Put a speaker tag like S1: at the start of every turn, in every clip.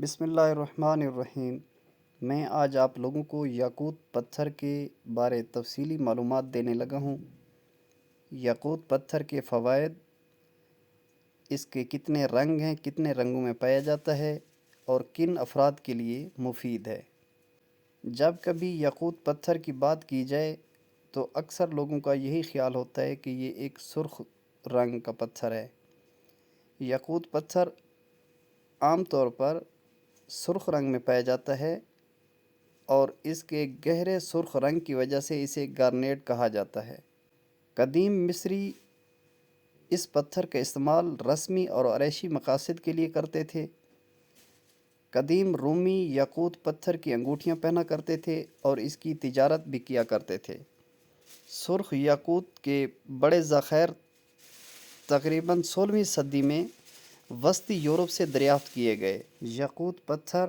S1: بسم اللہ الرحمن الرحیم۔ میں آج آپ لوگوں کو یاقوت پتھر کے بارے تفصیلی معلومات دینے لگا ہوں۔ یاقوت پتھر کے فوائد، اس کے کتنے رنگ ہیں، کتنے رنگوں میں پایا جاتا ہے اور کن افراد کے لیے مفید ہے۔ جب کبھی یاقوت پتھر کی بات کی جائے تو اکثر لوگوں کا یہی خیال ہوتا ہے کہ یہ ایک سرخ رنگ کا پتھر ہے۔ یاقوت پتھر عام طور پر سرخ رنگ میں پایا جاتا ہے اور اس کے گہرے سرخ رنگ کی وجہ سے اسے گارنیٹ کہا جاتا ہے۔ قدیم مصری اس پتھر کا استعمال رسمی اور آرائشی مقاصد کے لیے کرتے تھے۔ قدیم رومی یاقوت پتھر کی انگوٹھیاں پہنا کرتے تھے اور اس کی تجارت بھی کیا کرتے تھے۔ سرخ یاقوت کے بڑے ذخائر تقریباً 16ویں صدی میں وسطی یورپ سے دریافت کیے گئے۔ یاقوت پتھر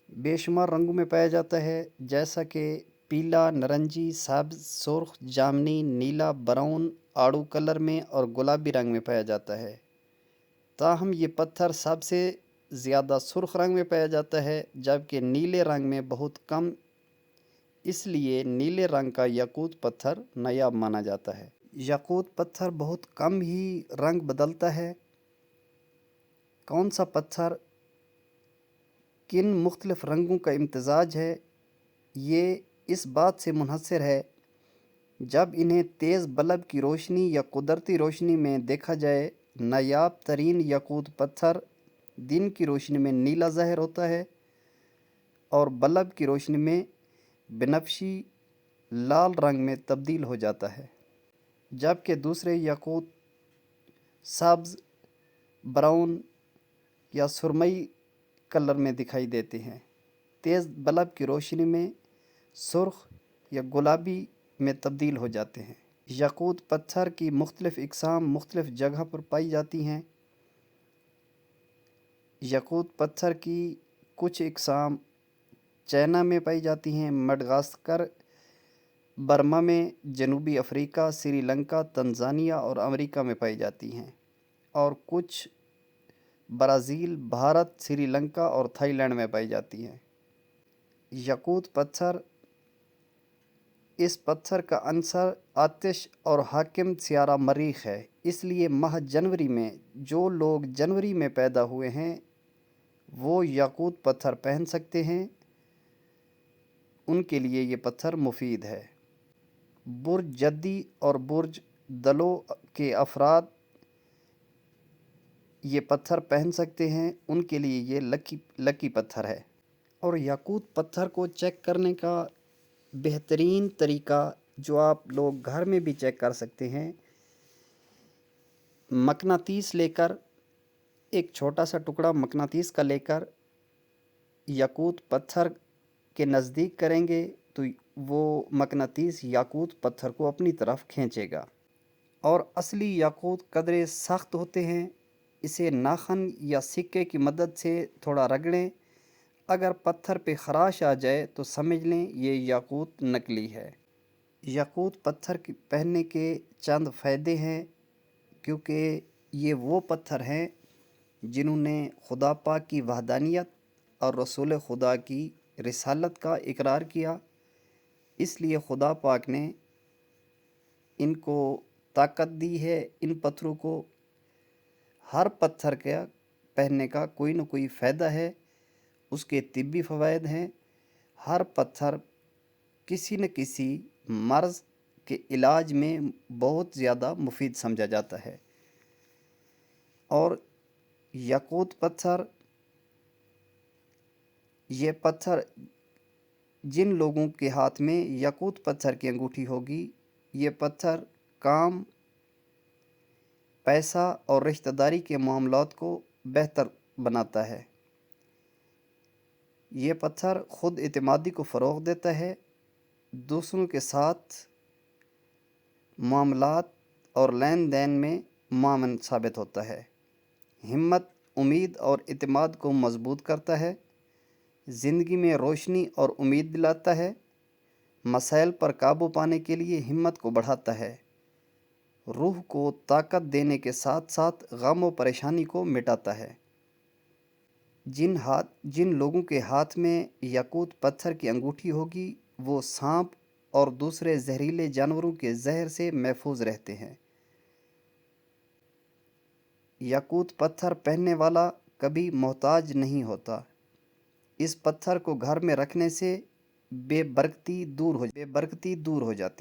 S1: بے شمار رنگوں میں پایا جاتا ہے، جیسا کہ پیلا، نارنجی، سبز، سرخ، جامنی، نیلا، براؤن، آڑو کلر میں اور گلابی رنگ میں پایا جاتا ہے۔ تاہم یہ پتھر سب سے زیادہ سرخ رنگ میں پایا جاتا ہے، جبکہ نیلے رنگ میں بہت کم، اس لیے نیلے رنگ کا یاقوت پتھر نایاب مانا جاتا ہے۔ یاقوت پتھر بہت کم ہی رنگ بدلتا ہے۔ کون سا پتھر کن مختلف رنگوں کا امتزاج ہے، یہ اس بات سے منحصر ہے جب انہیں تیز بلب کی روشنی یا قدرتی روشنی میں دیکھا جائے۔ نایاب ترین یاقوت پتھر دن کی روشنی میں نیلا ظاہر ہوتا ہے اور بلب کی روشنی میں بنفشی لال رنگ میں تبدیل ہو جاتا ہے، جبکہ دوسرے یاقوت سبز، براؤن یا سرمئی کلر میں دکھائی دیتے ہیں، تیز بلب کی روشنی میں سرخ یا گلابی میں تبدیل ہو جاتے ہیں۔ یاقوت پتھر کی مختلف اقسام مختلف جگہ پر پائی جاتی ہیں۔ یاقوت پتھر کی کچھ اقسام چائنا میں پائی جاتی ہیں، مڈغاسکر، برما میں، جنوبی افریقہ، سری لنکا، تنزانیہ اور امریکہ میں پائی جاتی ہیں، اور کچھ برازیل، بھارت، سری لنکا اور تھائی لینڈ میں پائی جاتی ہیں۔ یاقوت پتھر، اس پتھر کا عنصر آتش اور حاکم سیارہ مریخ ہے، اس لیے ماہ جنوری میں جو لوگ جنوری میں پیدا ہوئے ہیں وہ یاقوت پتھر پہن سکتے ہیں، ان کے لیے یہ پتھر مفید ہے۔ برج جدی اور برج دلو کے افراد یہ پتھر پہن سکتے ہیں، ان کے لیے یہ لکی پتھر ہے۔ اور یاقوت پتھر کو چیک کرنے کا بہترین طریقہ جو آپ لوگ گھر میں بھی چیک کر سکتے ہیں، مقناطیس لے کر، ایک چھوٹا سا ٹکڑا مقناطیس کا لے کر یاقوت پتھر کے نزدیک کریں گے تو وہ مقناطیس یاقوت پتھر کو اپنی طرف کھینچے گا۔ اور اصلی یاقوت قدرے سخت ہوتے ہیں، اسے ناخن یا سکے کی مدد سے تھوڑا رگڑیں، اگر پتھر پہ خراش آ جائے تو سمجھ لیں یہ یاقوت نکلی ہے۔ یاقوت پتھر پہننے کے چند فائدے ہیں، کیونکہ یہ وہ پتھر ہیں جنہوں نے خدا پاک کی وحدانیت اور رسول خدا کی رسالت کا اقرار کیا، اس لیے خدا پاک نے ان کو طاقت دی ہے۔ ان پتھروں کو، ہر پتھر کا پہننے کا کوئی نہ کوئی فائدہ ہے، اس کے طبی فوائد ہیں۔ ہر پتھر کسی نہ کسی مرض کے علاج میں بہت زیادہ مفید سمجھا جاتا ہے۔ اور یاقوت پتھر، یہ پتھر جن لوگوں کے ہاتھ میں یاقوت پتھر کی انگوٹھی ہوگی، یہ پتھر کام، پیسہ اور رشتہ داری کے معاملات کو بہتر بناتا ہے۔ یہ پتھر خود اعتمادی کو فروغ دیتا ہے، دوسروں کے ساتھ معاملات اور لین دین میں معاون ثابت ہوتا ہے، ہمت، امید اور اعتماد کو مضبوط کرتا ہے، زندگی میں روشنی اور امید دلاتا ہے، مسائل پر قابو پانے کے لیے ہمت کو بڑھاتا ہے، روح کو طاقت دینے کے ساتھ ساتھ غم و پریشانی کو مٹاتا ہے۔ جن لوگوں کے ہاتھ میں یاقوت پتھر کی انگوٹھی ہوگی وہ سانپ اور دوسرے زہریلے جانوروں کے زہر سے محفوظ رہتے ہیں۔ یاقوت پتھر پہننے والا کبھی محتاج نہیں ہوتا۔ اس پتھر کو گھر میں رکھنے سے بے برکتی دور ہو جاتی